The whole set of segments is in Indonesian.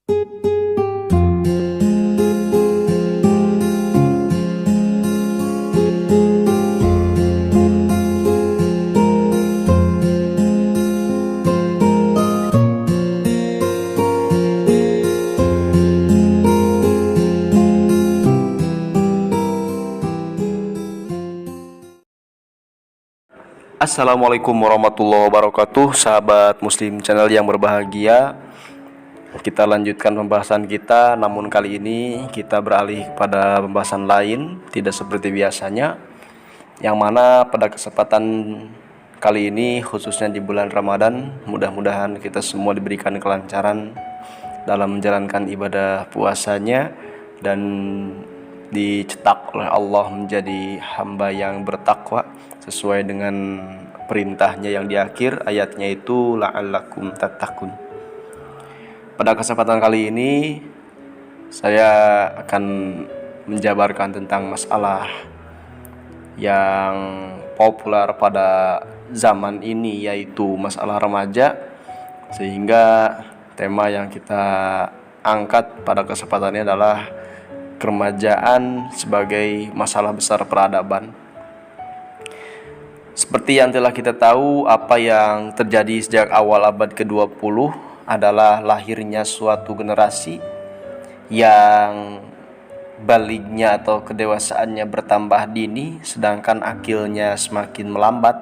Assalamualaikum warahmatullahi wabarakatuh, sahabat muslim channel yang berbahagia. Kita lanjutkan pembahasan kita, namun kali ini kita beralih kepada pembahasan lain, tidak seperti biasanya, yang mana pada kesempatan kali ini, khususnya di bulan Ramadan, mudah-mudahan kita semua diberikan kelancaran dalam menjalankan ibadah puasanya dan dicetak oleh Allah menjadi hamba yang bertakwa sesuai dengan perintahnya yang di akhir ayatnya itu la'allakum tattaqun. Pada kesempatan kali ini saya akan menjabarkan tentang masalah yang populer pada zaman ini, yaitu masalah remaja, sehingga tema yang kita angkat pada kesempatan ini adalah keremajaan sebagai masalah besar peradaban. Seperti yang telah kita tahu, apa yang terjadi sejak awal abad ke-20 adalah lahirnya suatu generasi yang balignya atau kedewasaannya bertambah dini, sedangkan akilnya semakin melambat.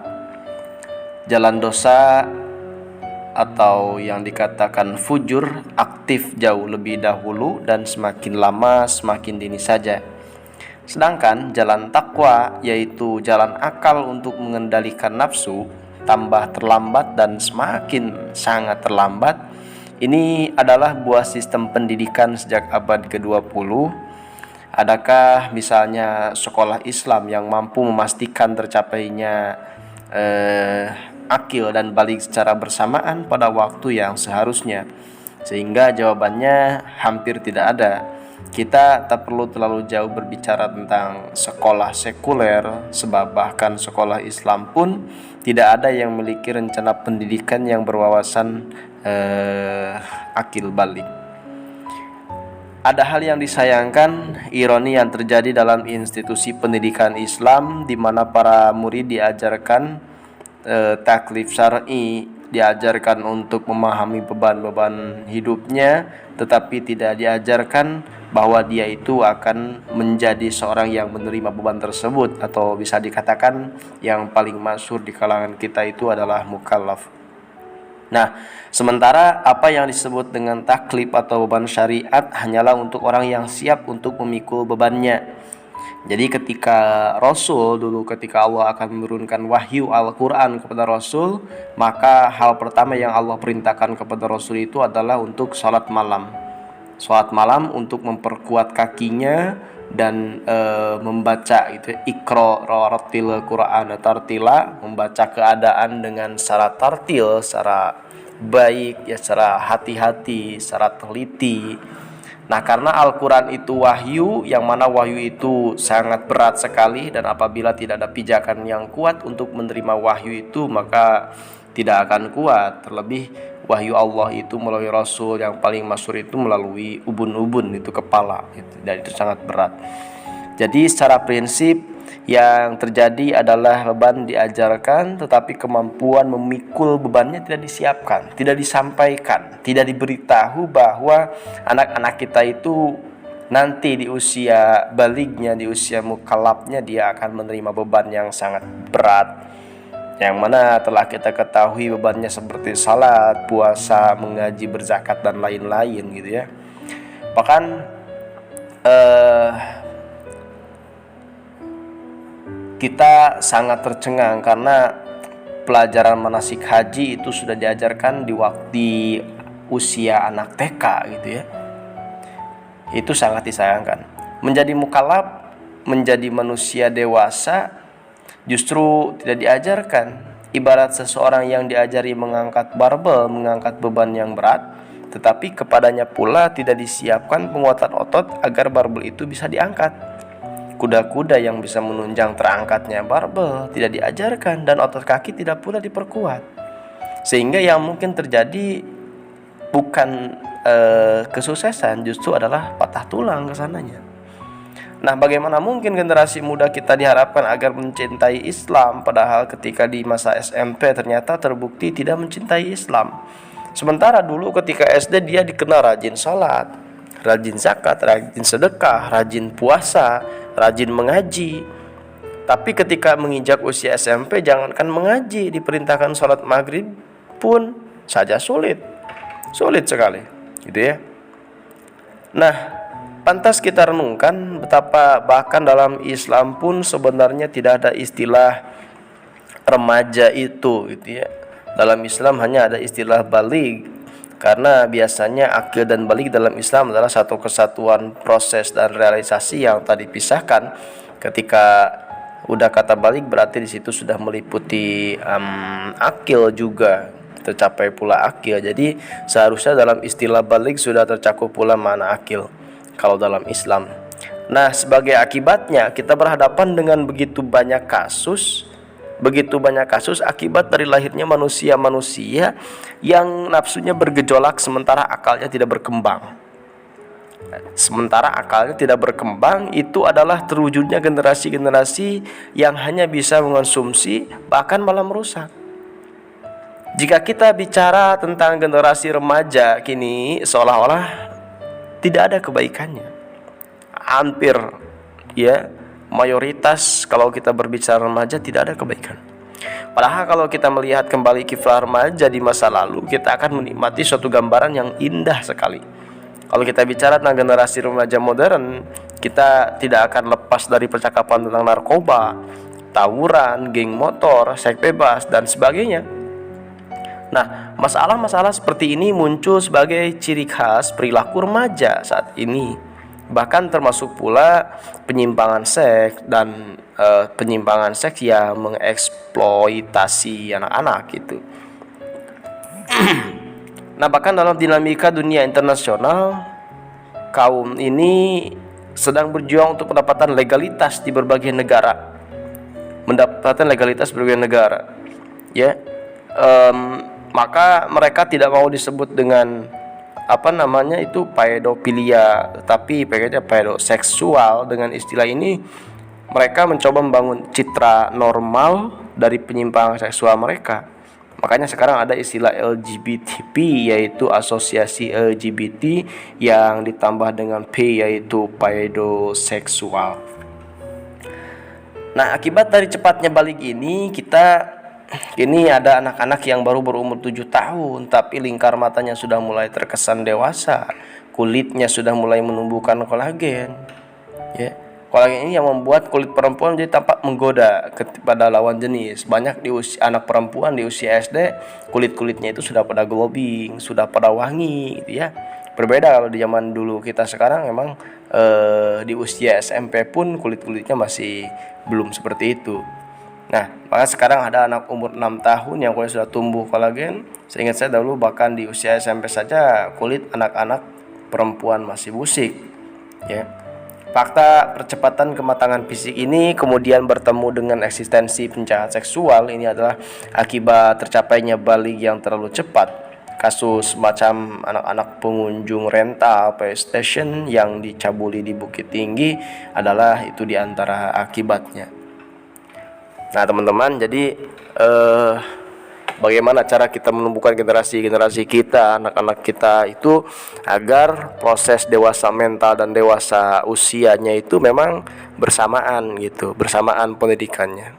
Jalan dosa atau yang dikatakan fujur aktif jauh lebih dahulu dan semakin lama semakin dini saja. Sedangkan jalan takwa, yaitu jalan akal untuk mengendalikan nafsu, tambah terlambat dan semakin sangat terlambat. Ini adalah buah sistem pendidikan sejak abad ke-20. Adakah misalnya sekolah Islam yang mampu memastikan tercapainya akil dan balik secara bersamaan pada waktu yang seharusnya? Sehingga jawabannya hampir tidak ada. Kita tak perlu terlalu jauh berbicara tentang sekolah sekuler, sebab bahkan sekolah Islam pun tidak ada yang memiliki rencana pendidikan yang berwawasan akil balik. Ada hal yang disayangkan, ironi yang terjadi dalam institusi pendidikan Islam, di mana para murid diajarkan taklif syar'i, diajarkan untuk memahami beban-beban hidupnya, tetapi tidak diajarkan bahwa dia itu akan menjadi seorang yang menerima beban tersebut, atau bisa dikatakan yang paling masyhur di kalangan kita itu adalah mukallaf. Nah, sementara apa yang disebut dengan taklif atau beban syariat hanyalah untuk orang yang siap untuk memikul bebannya. Jadi ketika Rasul dulu, ketika Allah akan menurunkan wahyu Al-Quran kepada Rasul, maka hal pertama yang Allah perintahkan kepada Rasul itu adalah untuk sholat malam. Sholat malam untuk memperkuat kakinya dan membaca itu Iqra rattil Qur'an tartila, membaca keadaan dengan secara tartil, secara baik, ya, secara hati-hati, secara teliti. Nah, karena Al-Quran itu wahyu, yang mana wahyu itu sangat berat sekali, dan apabila tidak ada pijakan yang kuat untuk menerima wahyu itu, maka tidak akan kuat. Terlebih wahyu Allah itu melalui Rasul yang paling masyhur itu melalui ubun-ubun, itu kepala, dan itu sangat berat. Jadi secara prinsip yang terjadi adalah beban diajarkan, tetapi kemampuan memikul bebannya tidak disiapkan, tidak disampaikan, tidak diberitahu bahwa anak-anak kita itu nanti di usia balignya, di usia mukallafnya, dia akan menerima beban yang sangat berat, yang mana telah kita ketahui bebannya seperti salat, puasa, mengaji, berzakat, dan lain-lain gitu ya. Bahkan kita sangat tercengang karena pelajaran manasik haji itu sudah diajarkan di waktu usia anak TK gitu ya. Itu sangat disayangkan. Menjadi mukallaf, menjadi manusia dewasa, justru tidak diajarkan. Ibarat seseorang yang diajari mengangkat barbel, mengangkat beban yang berat, tetapi kepadanya pula tidak disiapkan penguatan otot agar barbel itu bisa diangkat. Kuda-kuda yang bisa menunjang terangkatnya barbel tidak diajarkan, dan otot kaki tidak pula diperkuat. Sehingga yang mungkin terjadi bukan kesuksesan justru adalah patah tulang kesananya. Nah, bagaimana mungkin generasi muda kita diharapkan agar mencintai Islam, padahal ketika di masa SMP ternyata terbukti tidak mencintai Islam. Sementara dulu ketika SD dia dikenal rajin sholat, rajin zakat, rajin sedekah, rajin puasa, rajin mengaji. Tapi ketika menginjak usia SMP, jangankan mengaji, diperintahkan sholat maghrib pun saja sulit sekali, gitu ya. Nah, pantas kita renungkan betapa bahkan dalam Islam pun sebenarnya tidak ada istilah remaja itu, gitu ya. Dalam Islam hanya ada istilah baligh, karena biasanya akil dan baligh dalam Islam adalah satu kesatuan proses dan realisasi yang tadi pisahkan. Ketika udah kata baligh berarti di situ sudah meliputi akil juga, tercapai pula akil. Jadi seharusnya dalam istilah baligh sudah tercakup pula makna akil kalau dalam Islam. Nah, sebagai akibatnya kita berhadapan dengan begitu banyak kasus akibat dari lahirnya manusia yang nafsunya bergejolak sementara akalnya tidak berkembang. Sementara akalnya tidak berkembang itu adalah terwujudnya generasi-generasi yang hanya bisa mengonsumsi bahkan malah merusak. Jika kita bicara tentang generasi remaja kini seolah-olah tidak ada kebaikannya. Hampir ya, mayoritas kalau kita berbicara remaja tidak ada kebaikan. Padahal kalau kita melihat kembali kisah remaja di masa lalu, kita akan menikmati suatu gambaran yang indah sekali. Kalau kita bicara tentang generasi remaja modern, kita tidak akan lepas dari percakapan tentang narkoba, tawuran, geng motor, seks bebas, dan sebagainya. Nah, masalah-masalah seperti ini muncul sebagai ciri khas perilaku remaja saat ini. Bahkan termasuk pula penyimpangan seks dan penyimpangan seks yang mengeksploitasi anak-anak gitu. Nah, bahkan dalam dinamika dunia internasional, kaum ini sedang berjuang untuk mendapatkan legalitas di berbagai negara. Ya. Maka mereka tidak mau disebut dengan pedofilia, tapi pakainya pedoseksual. Dengan istilah ini mereka mencoba membangun citra normal dari penyimpangan seksual mereka. Makanya sekarang ada istilah LGBTP, yaitu asosiasi LGBT yang ditambah dengan P, yaitu pedoseksual. Nah, akibat dari cepatnya balik ini, ini ada anak-anak yang baru berumur 7 tahun tapi lingkar matanya sudah mulai terkesan dewasa, kulitnya sudah mulai menumbuhkan kolagen. Ya, kolagen ini yang membuat kulit perempuan jadi tampak menggoda kepada lawan jenis. Banyak di anak perempuan di usia SD, kulitnya itu sudah pada glowing, sudah pada wangi, gitu ya. Berbeda kalau di zaman dulu kita sekarang memang di usia SMP pun kulitnya masih belum seperti itu. Nah, maka sekarang ada anak umur 6 tahun yang kulit sudah tumbuh kolagen. Seingat saya dahulu bahkan di usia SMP saja kulit anak-anak perempuan masih busik. Ya. Fakta percepatan kematangan fisik ini kemudian bertemu dengan eksistensi penjahat seksual. Ini adalah akibat tercapainya balik yang terlalu cepat. Kasus macam anak-anak pengunjung rental PlayStation yang dicabuli di Bukit Tinggi adalah itu diantara akibatnya. Nah, teman-teman, jadi bagaimana cara kita menumbuhkan generasi kita, anak-anak kita itu agar proses dewasa mental dan dewasa usianya itu memang bersamaan gitu, bersamaan pendidikannya.